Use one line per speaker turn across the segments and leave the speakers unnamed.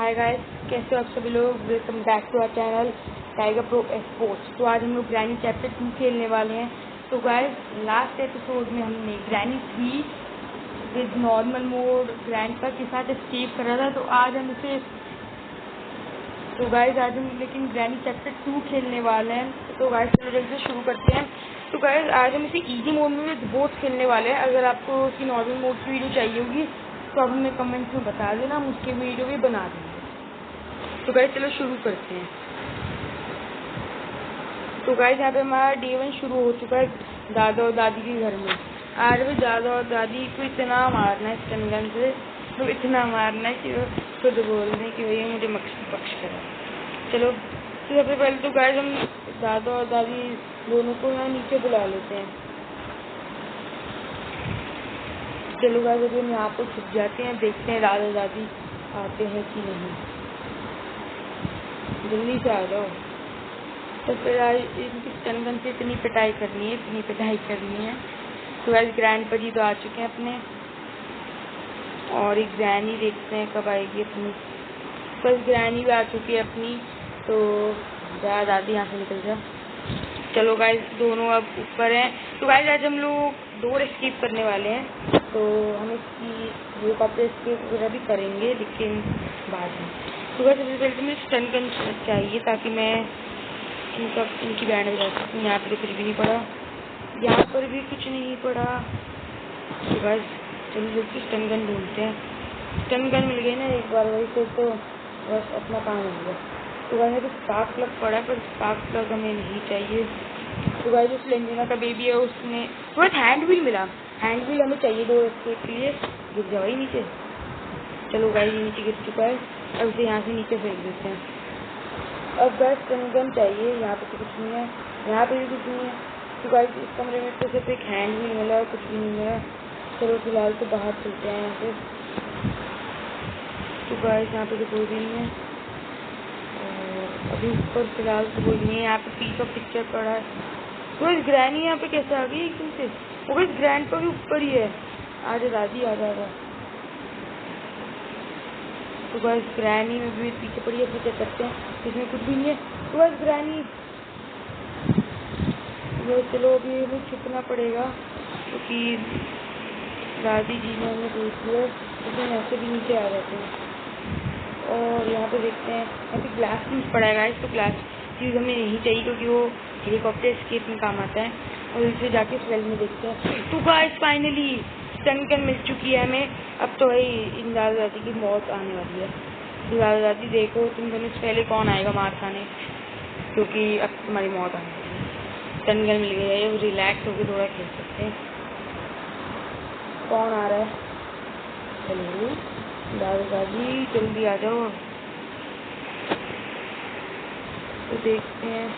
Hi guys, कैसे हो आप सभी लोग। Welcome back to our channel Tiger Pro Sports. तो आज हम लोग ग्रैनी चैप्टर 2 खेलने वाले हैं। तो गाइस, लास्ट एपिसोड में हमने granny 3 with normal mode grandpa के साथ एस्केप करा था। तो आज हम लेकिन ग्रैनी चैप्टर 2 खेलने वाले हैं। तो गाइस चलो जल्दी से शुरू करते हैं। तो गाइस आज हम इसे इजी मोड में विद बोट्स खेलने वाले हैं। अगर आपको उसकी नॉर्मल मोड की वीडियो चाहिए होगी तो आप हमें कमेंट्स में बता देना, हम उसकी वीडियो भी बना देंगे। तो गाइस चलो शुरू करते हैं। तो गाइस यहाँ पे हमारा डे 1 शुरू हो चुका है दादा और दादी के घर में। आज भी दादा और दादी को इतना मारना है स्टन गन से, तो इतना मारना है कि वो खुद बोल रहे हैं कि भैया मुझे बख्श करा। चलो तो सबसे पहले तो गाइस हम दादा और दादी दोनों को यहाँ नीचे बुला लेते हैं। चलो गाइस अभी हम यहाँ पर छुप जाते हैं, देखते हैं दादा दादी आते हैं कि नहीं। जल्दी से आ जाओ। तो फिर आज इनकी स्टन गन से इतनी पिटाई करनी है। तो आज ग्रैंडपा जी तो आ चुके हैं अपने, और एक ग्रैनी देखते हैं कब आएगी अपनी। बस ग्रैनी भी आ चुकी है अपनी। तो जा दादी यहाँ से निकल जा। चलो गाइस दोनों अब ऊपर हैं। तो गाइस आज हम लोग डोर एस्केप करने वाले हैं। तो हम इसकी हेलीकॉप्टर एस्केप वगैरह भी करेंगे, लेकिन बाद में। तो गाइस सबसे पहले तो मुझे स्टन गन चाहिए ताकि मैं इनकी बैंड बजा सकूँ। यहाँ पर कुछ भी नहीं पड़ा, यहाँ पर भी कुछ नहीं पड़ा। तो गाइस चलो जल्दी स्टन गन ढूंढते हैं। स्टन गन मिल गई ना एक बार, वही से तो बस अपना काम हो गया। तो गाइस तो स्पार्क प्लग पड़ा है, पर स्पार्क प्लग हमें नहीं चाहिए। तो गाइस जो स्लेंजना का बेबी है उसने बस हैंड व्हील मिला। हैंड व्हील हमें चाहिए डोर एस्केप के लिए। गिर जाओ ही नीचे। चलो गाइस ये नीचे गिर चुका है, अब उसे यहाँ से नीचे फेंक देते हैं। अब गाइस स्टन गन चाहिए। यहाँ पे तो कुछ नहीं है, यहाँ पे भी कुछ नहीं है। तो गाइस इस कमरे में तो सिर्फ एक हैंड व्हील मिला और कुछ भी नहीं मिला। चलो फिलहाल तो बाहर चलते हैं यहाँ से। तो गाइस यहाँ पे तो कोई भी नहीं है, और अभी ऊपर फिलहाल तो कोई नहीं है। यहाँ पे पीस ऑफ पिक्चर पड़ा है। तो इस ग्रैनी यहाँ पे कैसे आ गई एकदम से। वो इस ग्रैंड पर भी ऊपर ही है। आजा दादी आ जा। तो बस ग्रैनी में भी पीछे पड़ी है, पीछे करते हैं, इसमें कुछ भी नहीं है। तो बस ग्रैनी ये चलो अभी हमें छुपना पड़ेगा क्योंकि दादी जी ने हमें देख लिया, लेकिन ऐसे भी नीचे आ जाते हैं। और यहाँ पे देखते हैं, यहाँ पे ग्लास पीस पड़ा है गाइस। तो ग्लास चीज़ हमें नहीं चाहिए क्योंकि वो हेलीकॉप्टर एस्केप में काम आता है। और इसे जाके स्वेल में देखते हैं। तो गाइस फाइनली स्टन गन मिल चुकी है हमें। अब तो भाई इन दादा दादी की मौत आने वाली है। तो दादा दादी देखो तुम दोनों से पहले कौन आएगा मार खाने, क्योंकि अब तुम्हारी मौत आने वाली है। स्टन गन मिल गई है, रिलैक्स होकर थोड़ा खेल सकते हैं। कौन आ रहा है। चलो दादा दादी जल्दी आ जाओ। तो देखते हैं।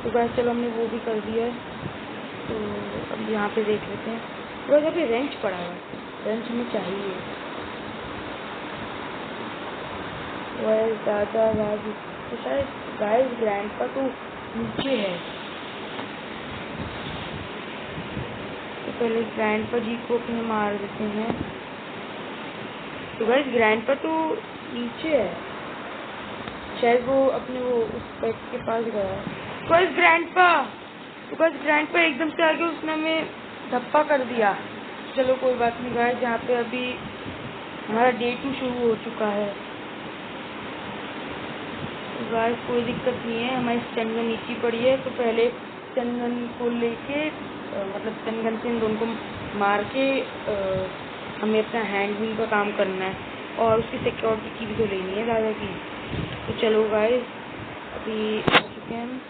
तो बस चलो हमने वो भी कर दिया है। तो अब यहाँ पे देख लेते हैं। बस अभी रेंच पड़ा है, रेंच हमें चाहिए। वह दादा दादी तो शायद गाइस ग्रैंडपा तो नीचे है। तो पहले ग्रैंडपा जी को अपने मार देते हैं। तो गाइस ग्रैंडपा तो नीचे है, शायद वो अपने वो उस पेट के पास गया है। तो गाइस ग्रैंडपा एकदम से आगे उसने हमें धप्पा कर दिया। चलो कोई बात नहीं गाइस, यहाँ पे अभी हमारा डे 2 शुरू हो चुका है। तो गाइस कोई दिक्कत नहीं है, हमारी स्टन गन नीचे पड़ी है। तो पहले स्टन गन को लेके मतलब स्टन गन से इन दोनों को मार के हमें अपना हैंड व्हील का काम करना है, और उसकी सिक्योरिटी की भी तो लेनी है दादा की। तो चलो गाइस अभी आ चुके हैं हम।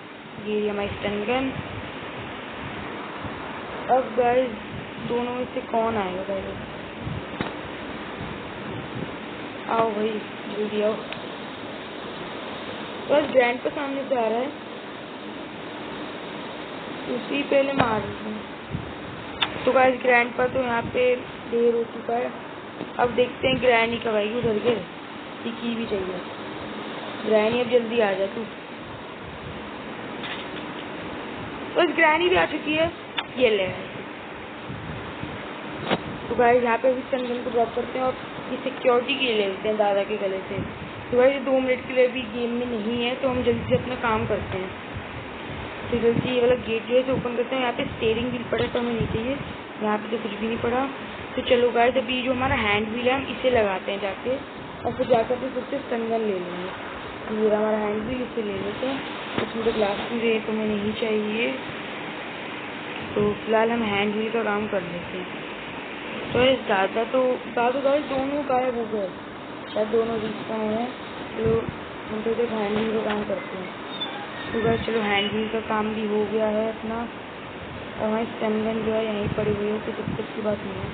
ये हमारी स्टन गन। अब गाइस दोनों में से कौन आएगा पहले। आओ भाई जल्दी आओ। बस ग्रैंडपा सामने से आ रहा है, उसी पहले मार देते हैं। तो गाइस ग्रैंडपा तो यहाँ पे देर हो चुका है। अब देखते हैं ग्रैनी कब आएगी। उधर के की भी चाहिए। ग्रैनी अब जल्दी आ जा तू। बस ग्रैनी भी आ चुकी है। ये ले तो गाइस यहाँ पे अभी स्टनगन को ड्रॉप करते हैं और ये सिक्योरिटी के लिए ले लेते हैं दादा के गले से। तो गाइस 2 मिनट के लिए भी गेम में नहीं है, तो हम जल्दी से अपना काम करते हैं। तो जल्दी ये वाला गेट जो है तो ओपन करते हैं। यहाँ पे स्टीयरिंग व्हील पड़ा तो हमें नहीं चाहिए, यहाँ पे तो कुछ भी नहीं पड़ा। तो चलो गाइस अभी जो हमारा हैंड व्हील है हम इसे लगाते हैं जाके, और फिर जाकर फिर से स्टनगन ले लेंगे। ये हमारा हैंड व्हील, इसे ले लेते हैं। उसमें तो ग्लास भी दे तो हमें नहीं चाहिए, तो फिलहाल हम हैंड व्हील का काम कर लेते हैं। तो ज़्यादा गाइस दोनों गायब हो गए, शायद दोनों रिस्पॉन हुए हैं। तो हम तो हैंड व्हील का काम करते हैं। तो गाइस चलो हैंड व्हील का काम भी हो गया है अपना, और हमारी स्टनगन जो है यहीं पड़ी हुई है, तो दिक्कत की बात नहीं है।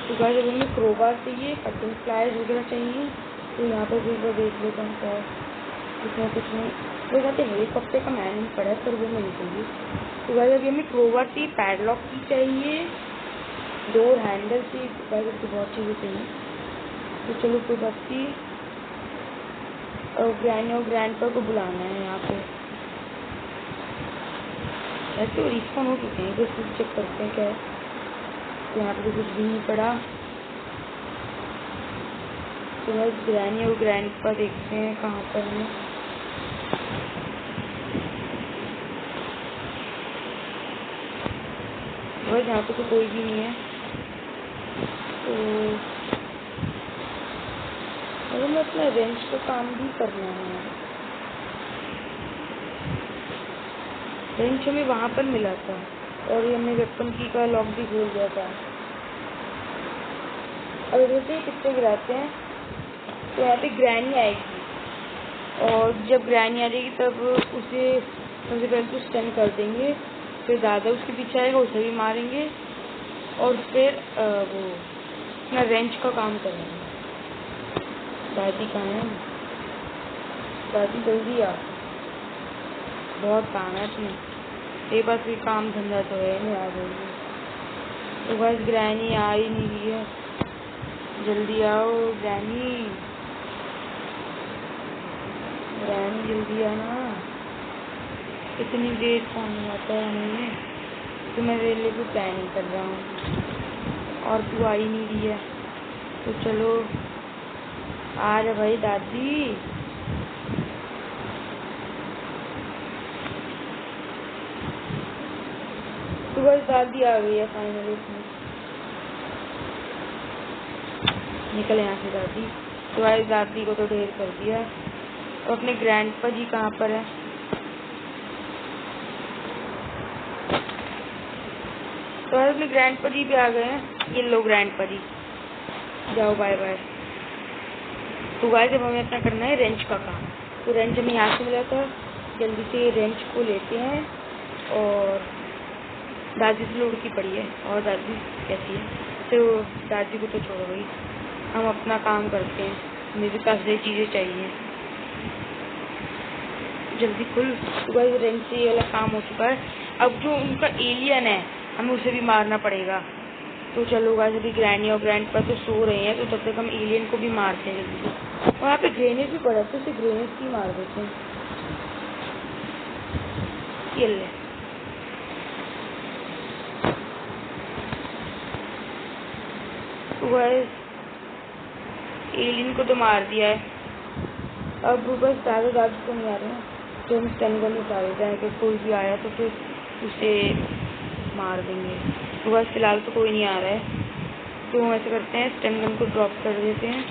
तो गाइस अभी हमें क्रोबार चाहिए, कटिंग प्लायर्स वगैरह चाहिए। तो यहाँ पर भी देख लेता हूँ क्या इसमें कुछ नहीं। तो कहते हेलीकॉप्टर का मैनुअल पड़ा है पर वो नहीं चाहिए। तो गाइस अभी हमें क्रोबार चाहिए, पैडलॉक की चाहिए, डोर हैंडल चाहिए। गाइस तो बहुत चीज़ें चाहिए। तो चलो कोई बात नहीं, और ग्रैनी और ग्रैंडपा को बुलाना है यहाँ पे। ऐसे रिस्पॉन हो चुके हैं, तो चेक करते हैं क्या है। तो यहाँ पे तो कुछ भी नहीं पड़ा। तो बस ग्रैनी और ग्रैंडपा देखते हैं कहाँ पर है। बस यहाँ पे तो कोई भी नहीं है। तो हमें अपना रेंच का काम भी करना है। रेंच हमें वहाँ पर मिला था, और ये हमने वेपन की का लॉक भी खोल दिया था। अब जैसे पिक्चर गिराते हैं तो यहाँ पे ग्रैनी आएगी, और जब ग्रैनी आ जाएगी तब उसे सबसे पहले तो स्टन कर देंगे। फिर दादा उसके पीछे आएगा, उसे भी मारेंगे, और फिर वो अपना रेंच का काम करेंगे। दादी कहाँ है? दादी जल्दी आ, बहुत काम है तुम्हें, ये बस भी काम धंधा तो है नहीं, आ जाएगी। तो बस ग्रैनी आ ही नहीं रही है, जल्दी आओ ग्रैनी, ग्रैनी जल्दी आना। इतनी देर कौन नहीं आता है हमें, तो मैं तेरे लिए भी प्लानिंग कर रहा हूँ और तू आ ही नहीं रही है। तो चलो आ जा भाई दादी। तो बस दादी आ गई है फाइनली, निकल यहाँ से दादी। तो भाई दादी को तो ढेर कर दिया। और अपने ग्रैंडपा जी कहाँ पर है? तो आज अपने ग्रैंडपा जी भी आ गए हैं। ये लो ग्रैंडपा जी, जाओ बाय बाय। तो गाइस जब हमें अपना करना है रेंच का काम, तो रेंच हमें यहाँ से मिला था। जल्दी से रेंच को लेते हैं, और दादी से लुढ़की पड़ी है, और दादी कैसी है? तो दादी को तो छोड़ो भाई, हम अपना काम करते हैं। मेरे पास ये चीज़ें चाहिए, जल्दी खुल। तो गाइस रेंच से ये वाला काम हो चुका है। अब जो उनका एलियन है हमें उसे भी मारना पड़ेगा। तो चलो गाइस अभी ग्रैनी और ग्रैंडपा तो सो रहे हैं, तो तब तक हम एलियन को भी मारते हैं जल्दी से। और यहाँ पे ग्रेनेड भी पड़ा, तो उसे ग्रेनेड ही मार देते हैं। ये ले, तो गाइस एलियन को तो मार दिया है। अब बस दादा दादी को नहीं आ रहे हैं, तो हम स्टनगन उतार देते हैं कि कोई भी आया तो फिर उसे मार देंगे। तो बस फिलहाल तो कोई नहीं आ रहा है, तो हम ऐसे करते हैं स्टनगन को ड्रॉप कर देते हैं।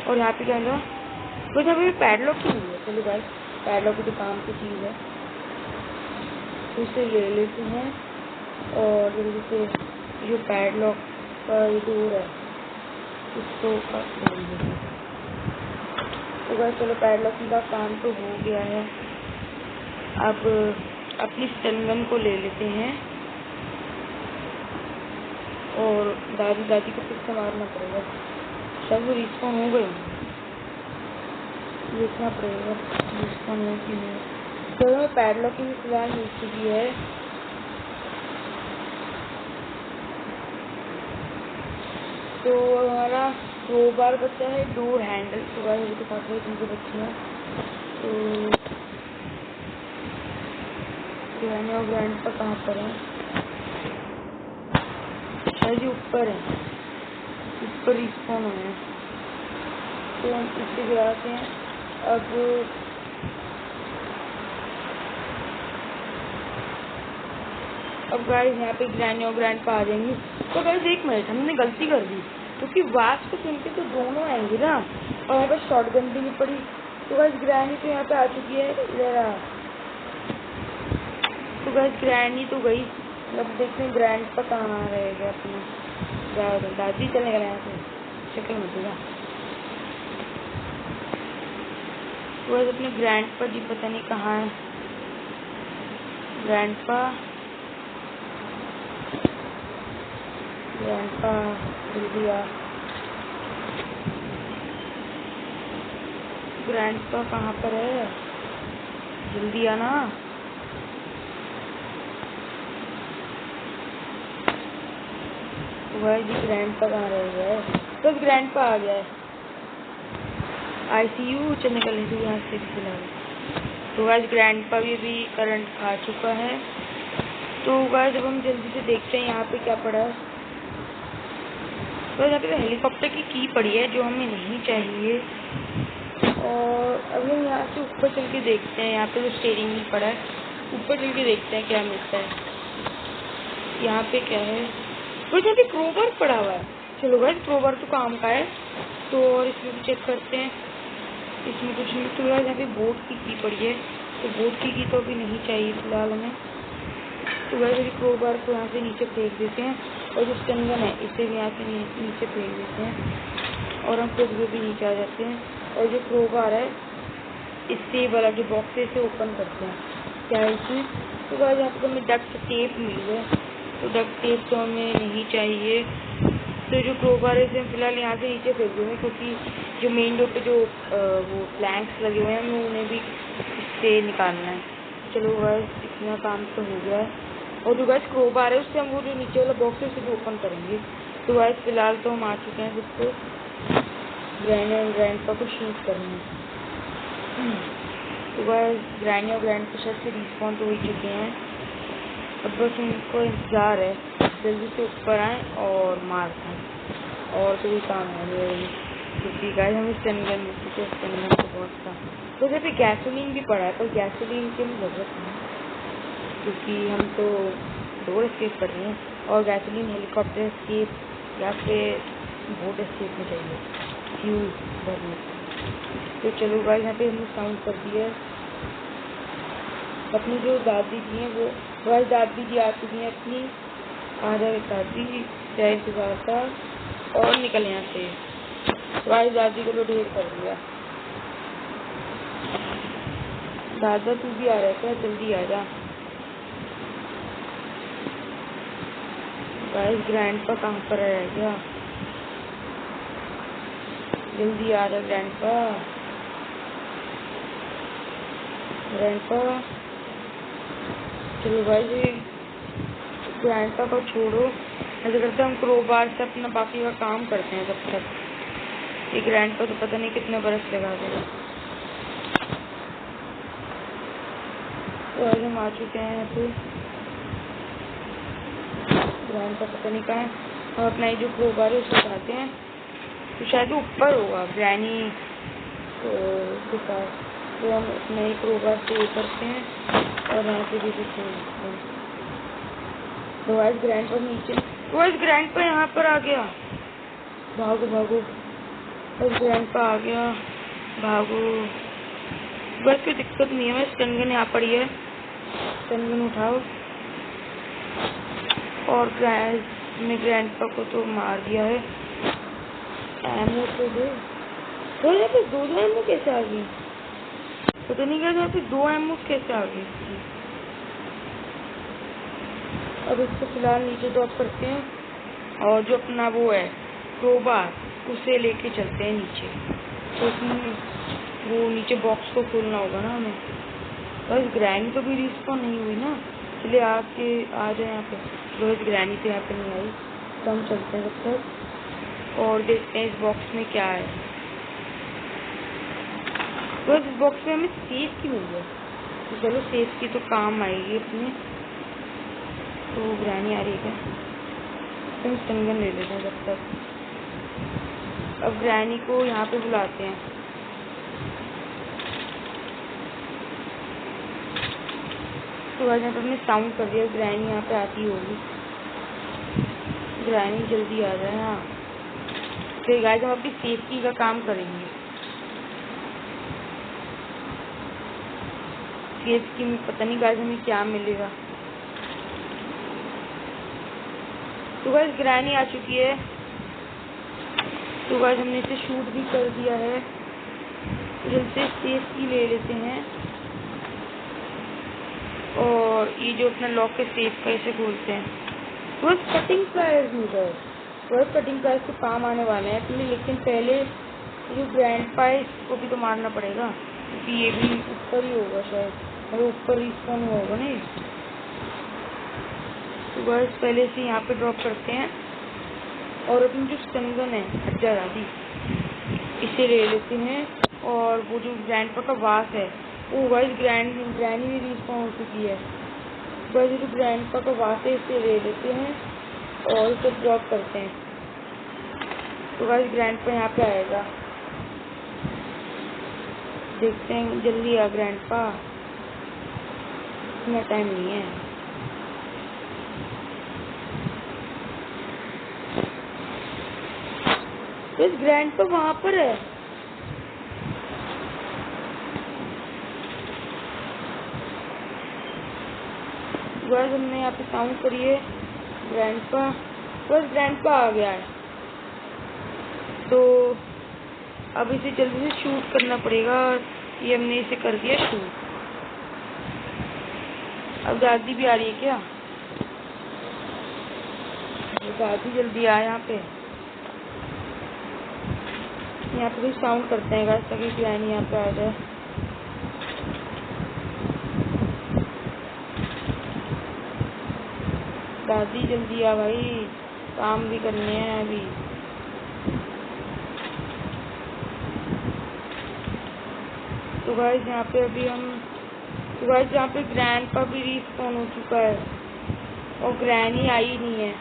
और यहाँ पे क्या हुआ, बस अभी पैडलॉक की हुई है। चलो गाइस पैडलॉक की तो काम की चीज़ है, तो उसे ले लेते हैं। और जल्दी से जो पैडलॉक का डोर है उसको खोल देते हैं। तो गाइस चलो पैडलॉक का काम तो हो गया है। अब अपनी स्टनगन को ले लेते हैं, और दादी को फिर से मारना पड़ेगा, शायद वो रिस्पॉन हो गए, देखना पड़ेगा रिस्पॉन हो कि नहीं। तो हमें पैडलॉक की भी फिलहाल मिल चुकी है। तो हमारा 2 बार बचा है, डोर हैंडल। तो गाइस के साथ में चीज़ें बची हैं, तो ग्रैनी और ग्रैंडपा कहाँ पर हैं? जी ऊपर है, ऊपर रिस्पॉन हुए हैं, तो हम इससे गिराते हैं। अब गाइस यहाँ पे ग्रैनी और ग्रैंडपा आ जाएंगे। तो गाइस एक मिनट, हमने गलती कर दी, क्योंकि वाच को सुन के तो दोनों आएंगे ना, और यहाँ पे शॉटगन भी नहीं पड़ी। तो गाइस ग्रैनी तो यहाँ पे आ चुकी है, इधर आ। तो गाइस ग्रैनी तो गई, अब देखते हैं ग्रैंडपा कहाँ रहेगा अपना। दादी चलने का यहाँ से शक्ल मचेगा। तो गाइस अपने ग्रैंडपा जी पता नहीं कहाँ है। ग्रैंडपा जल्दी आ। ग्रैंडपा कहाँ पर है, जल्दी आना। वह जी ग्रैंडपा कहाँ रह गया है, बस ग्रैंडपा आ गया है। ICU चलने का लेते यहाँ से फिलहाल। तो गाइस ग्रैंडपा भी अभी करंट खा चुका है। तो गाइस जब हम जल्दी से देखते हैं यहाँ पे क्या पड़ा है। तो यहाँ पे हेलीकॉप्टर की पड़ी है जो हमें नहीं चाहिए। और अभी हम यहाँ से ऊपर चल के देखते हैं, यहाँ पे तो स्टीयरिंग नहीं पड़ा है, ऊपर चल के देखते हैं क्या मिलता है। यहाँ पे क्या है, तो यहाँ पे क्रोबार पड़ा हुआ है। चलो गाइस क्रोबार तो काम का है, तो और इसमें भी चेक करते हैं, इसमें कुछ नहीं। तो गाइस यहाँ पे बोट की पड़ी है, तो बोट की तो अभी नहीं चाहिए फिलहाल हमें। तो गाइस अभी क्रोबार को यहाँ से नीचे फेंक देते हैं, और जो स्टनगन है इसे भी यहाँ से नीचे फेंक देते हैं, और हम खुद भी नीचे आ जाते हैं। और जो क्रोबार है इससे वाला जो बॉक्स है इसे ओपन करते हैं। क्या है इसमें, तो गाइस यहाँ पे हमें डक्ट टेप मिल गया, तो डक्ट टेप तो हमें नहीं चाहिए। तो जो क्रोबार है इसे हम फिलहाल यहाँ से नीचे फेंक देंगे, क्योंकि जो मेन डोर पे जो वो प्लैंक्स लगे हुए हैं हमें उन्हें भी इससे निकालना है। चलो गाइस इतना काम तो हो गया है। और जो गाइस क्रोबार है उससे हम वो जो नीचे वाला बॉक्स है उसे भी ओपन करेंगे। तो गाइस फिलहाल तो हम आ चुके हैं जिसको ग्रैनी और ग्रैंडपा को शूट करना है। तो गाइस ग्रैनी और ग्रैंडपा शायद से रिस्पॉन तो हो चुके हैं, अब बस उनको इंतजार है जल्दी से ऊपर आए और मार पाए, और तो कोई काम है क्योंकि गाइस हम स्टनगन में चुके हैं, स्टनगन तो बहुत था। तो जब गैसोलीन भी पड़ा है, पर गैसोलीन की हमें ज़रूरत नहीं, क्योंकि हम तो डोर एस्केप कर रहे हैं, और गैसोलीन हेलीकॉप्टर एस्केप या फिर बोट एस्केप में चाहिए फ्यूल भरने। तो चलो गाइस यहाँ पे हमने साउंड कर दिया है। अपनी जो दादी जी हैं वो गाइस दादी जी आ चुकी हैं अपनी, आ जाए दादी जय इंतजार था, और निकल यहाँ से। गाइस दादी को तो ढेर कर दिया। दादा तू भी आ रहा है क्या, जल्दी आ जा। गाइस ग्रैंडपा कहाँ पर रह गया, जल्दी आ रहा ग्रैंडपा। चलो गाइस ग्रैंडपा को छोड़ो, ऐसा करते हम क्रोबार से अपना बाकी का काम करते हैं तब तक। ये ग्रैंडपा तो पता नहीं कितने बरस लगा देगा। तो आज हम आ चुके हैं यहाँ पे, ग्रैंडपा पता नहीं कहाँ है। हम अपना ये जो क्रोबार है उसको उठाते हैं, तो शायद वो ऊपर होगा ग्रैनी के पास। तो हम अपने क्रोबार से ये करते हैं, और यहाँ पे भी कुछ नहीं। तो आज ग्रैंडपा नीचे, तो आज ग्रैंडपा यहाँ पर आ गया, भागो भागो, बस ग्रैंडपा आ गया, भागो। बस कोई दिक्कत नहीं है, स्टनगन यहाँ पड़ी है, स्टनगन उठाओ। और ने ग्रैंडपा को तो मार दिया है। एमओ तो दे, तो यहाँ पे दो एमओ कैसे आ गई, पता नहीं क्या यहाँ पे 2 एमओ कैसे आ गई। अब इसको फिलहाल नीचे ड्रॉप करते हैं, और जो अपना वो है क्रोबार उसे लेके चलते हैं नीचे। तो उसमें वो नीचे बॉक्स को खोलना होगा ना हमें। बस ग्रैनी तो भी रिस्पॉन नहीं हुई ना, इसलिए आके आ जाए यहाँ पे। रोज ग्रैनी तो यहाँ पे नहीं आई, तो हम चलते हैं तब तक और देखते हैं इस बॉक्स में क्या है। तो इस बॉक्स में हमें सेफ की मिल गई, तो चलो सेफ की तो काम आएगी अपने। तो ग्रैनी आ रही है, हम स्टनगन ले लेते हैं जब तक। अब ग्रैनी को यहाँ पे बुलाते हैं। तो आज हमने साउंड कर दिया, ग्रैनी यहाँ पे आती होगी। ग्रैनी जल्दी आ जाए। हाँ तो गाइस हम अपनी सेफ्टी का काम करेंगे। सेफ्टी में पता नहीं गाइस हमें क्या मिलेगा। तो गाइस ग्रैनी आ चुकी है। तो गाइस हमने इसे शूट भी कर दिया है। जल्द से सेफ्टी ले लेते हैं और ये जो अपना लॉक के सेफ का इसे खोलते हैं। तो कटिंग प्लायर्स उधर बस कटिंग प्लायर्स के काम आने वाले हैं अपने, लेकिन पहले जो ग्रैंडपा है इसको भी तो मारना पड़ेगा क्योंकि ये भी ऊपर ही होगा शायद, और ऊपर रिस्पॉन होगा नहीं। तो बस पहले से यहाँ पे ड्रॉप करते हैं और अपनी जो स्टनगन है हज़ार आदि इसे ले लेते हैं। और वो जो ग्रैंडपा का वास है वो वाइस ग्रैनी भी रिस्पॉन हो चुकी है। बस जो ग्रैंडपा का वास है इसे ले लेते हैं और इसे ड्रॉप करते हैं। तो बस ग्रैंडपा यहाँ पे आएगा, देखते हैं। जल्दी आ ग्रैंडपा, इतना टाइम नहीं है। बस ग्रैंडपा वहाँ पर है। बस हमने यहाँ पे साउंड करी है ग्रैंडपा, बस ग्रैंडपा आ गया है। तो अब इसे जल्दी से शूट करना पड़ेगा। ये हमने इसे कर दिया शूट। अब दादी भी आ रही है क्या? दादी जल्दी आ यहाँ पे भी साउंड करते हैं गाइस ताकि ग्रैनी यहाँ पे आ जाए। दादी जल्दी आ भाई, काम भी करने हैं अभी। तो गाइस यहाँ पे अभी हम यहाँ पे ग्रैंडपा भी रिस्पॉन हो चुका है और ग्रैनी आई नहीं है।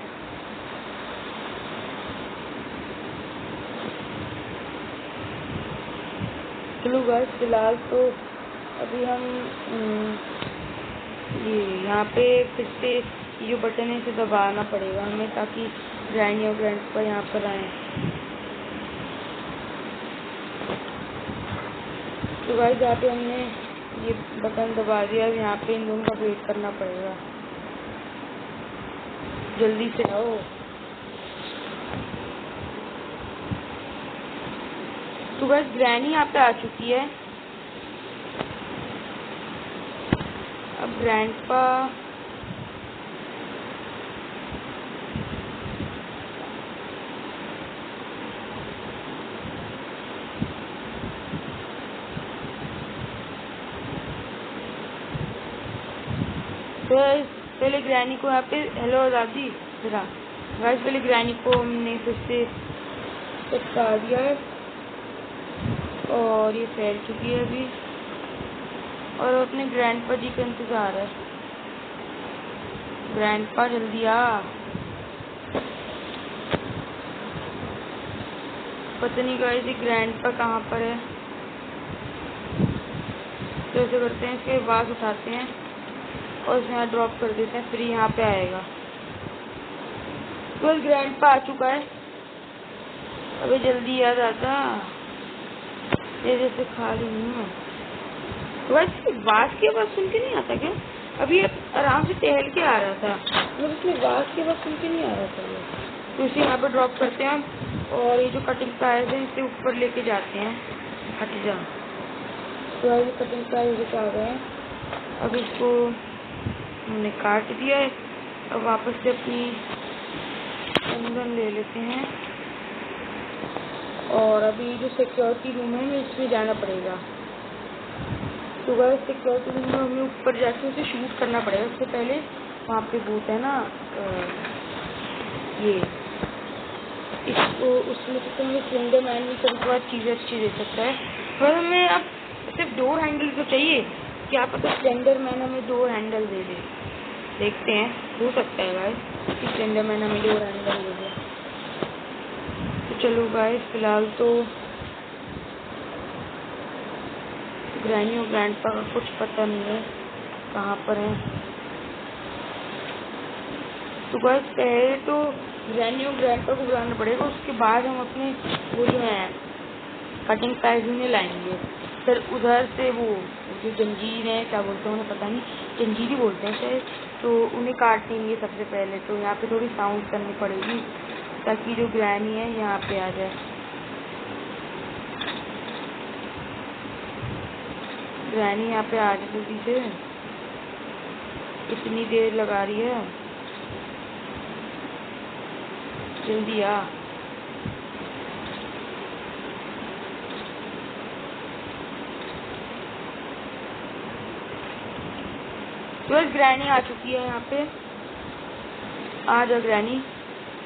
चलो गाइस फिलहाल तो अभी हम ये यहाँ पे फिर से ये जो बटन है इसे दबाना पड़ेगा हमें ताकि ग्रैनी और ग्रैंडपा यहाँ पर आए। तो गाइस यहाँ पे हमने ये बटन दबा दिया। अब यहाँ पे इन दोनों का वेट करना पड़ेगा। जल्दी से आओ। तो गाइस ग्रैनी यहाँ पे आ चुकी है। अब ग्रैंडपा तो पहले ग्रैनी को यहाँ पे हेलो दादी जरा गाइस पहले ग्रैनी को हमने फिर से चिपका दिया है और ये फैल चुकी है अभी और अपने ग्रैंडपा जी का इंतजार है। ग्रैंडपा जल्दी आ। पता नहीं गाइस ये ग्रैंडपा कहाँ पर है। तो ऐसे करते हैं, इसके बाद उठाते हैं और इसे यहाँ ड्रॉप कर देते हैं, फिर यहाँ पे आएगा। तो ग्रैंडपा आ चुका है। अबे जल्दी आ दादा, ये जैसे खा रही हूँ। वैसे बास की आवाज़ सुन के नहीं आता क्या? अभी आराम से टहल के आ रहा था, मतलब इसमें बास की आवाज़ सुन के नहीं आ रहा था। तो इसे यहाँ पे ड्रॉप करते हैं और ये जो कटिंग प्लायर्स है इसे ऊपर लेके जाते हैं। हट जा। तो ये कटिंग प्लायर्स आ गए हैं। अब इसको हमने काट दिया है। अब वापस से अपनी कंगन ले लेते हैं और अभी जो सिक्योरिटी रूम है हमें इसमें जाना पड़ेगा। तो गाइस सिक्योरिटी रूम में हमें ऊपर जाके उसे शूट करना पड़ेगा। उससे पहले वहाँ पे बूथ है ना, ये इसको उसमें तो हमें स्लेंडर मैन भी कभी कभार चीज़ें अच्छी दे सकता है। पर हमें अब सिर्फ 2 हैंडल तो चाहिए, क्या पता स्लेंडर मैन हमें 2 हैंडल दे दे। देखते हैं, हो सकता है गाइस कि स्लेंडर मैन हमें डोर हैंडल हो गया। तो चलो गाइस फिलहाल तो ग्रैनी और ग्रैंडपा का कुछ पता नहीं है कहाँ पर है। तो गाइस पहले तो ग्रैनी और ग्रैंडपा को बुलाना पड़ेगा, उसके बाद हम अपने वो जो है कटिंग पैड उन्हें लाएंगे। फिर उधर से वो जो जंजीर है, क्या बोलते हैं उन्हें पता नहीं, जंजीर ही बोलते हैं शायद, तो उन्हें काटेंगे सबसे पहले। तो यहाँ पे थोड़ी साउंड करनी पड़ेगी ताकि जो ग्रैनी है यहाँ पे आ जाए। ग्रैनी यहाँ पे आ जाए जल्दी से, इतनी देर लगा रही है, जल्दी आ। तो ग्रैनी आ चुकी है यहाँ पे, आ जा ग्रैनी।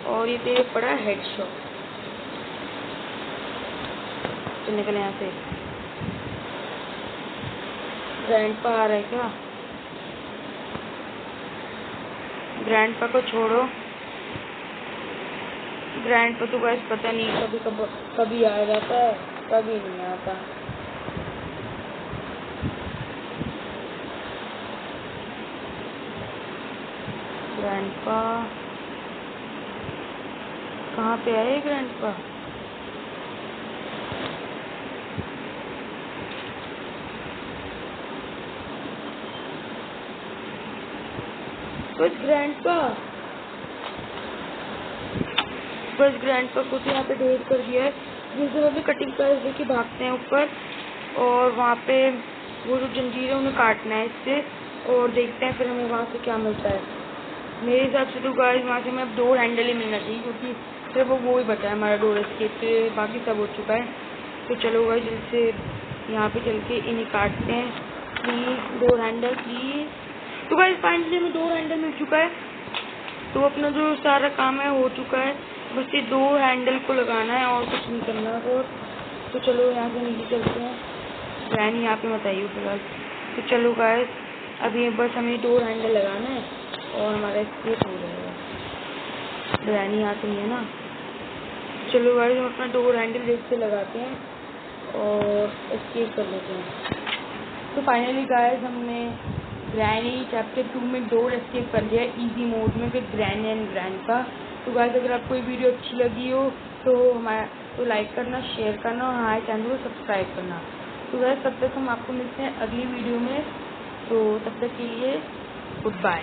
और ये तेरे पड़ा हेडशॉट, चल निकल यहाँ से। ग्रैंडपा आ रहा है क्या? ग्रैंडपा को छोड़ो। ग्रैंडपा तो गाइस पता नहीं कभी आ जाता है, कभी नहीं आता। ग्रैंडपा कहाँ पे आए? ग्रैंडपा बस ग्रैंडपा को तो यहाँ पे ढेर कर दिया है। जिस जगह पे कटिंग पैड लेके भागते हैं ऊपर, और वहाँ पे वो जो जंजीर है उन्हें काटना है इससे, और देखते हैं फिर हमें वहाँ से क्या मिलता है। मेरे हिसाब से तो गाइस वहाँ से हमें अब डोर हैंडल ही मिलना चाहिए, क्योंकि सिर्फ वो ही बचा है हमारा डोर एस्केप से, बाकी सब हो चुका है। तो चलो गाइस जल्दी से यहाँ पे चल के इन्हें काटते हैं। Please door handle please. तो गाइस फाइनली हमें डोर हैंडल मिल चुका है, तो अपना जो सारा काम है हो चुका है। बस ये दो हैंडल को लगाना है और कुछ नहीं करना है। तो चलो यहाँ से नीचे चलते हैं। ग्रैनी यहाँ पे मत आइए फिलहाल। तो चलो गाइस अभी बस हमें डोर हैंडल लगाना है और हमारा एस्केप हो जाएगा। ग्रैनी यहाँ तो नहीं है ना। चलो गाइस हम अपना डोर हैंडल देख से लगाते हैं और एस्केप कर लेते हैं। तो फाइनली गाइस हमने ग्रैनी चैप्टर 2 में डोर एस्केप कर लिया इजी मोड में विद ग्रैनी एंड ग्रैंडपा। तो गाइस अगर आपको ये वीडियो अच्छी लगी हो तो लाइक करना, शेयर करना और हमारे चैनल को सब्सक्राइब करना। तो गाइस तब तक हम आपको मिलते हैं अगली वीडियो में। तो तब तक के लिए गुड बाय।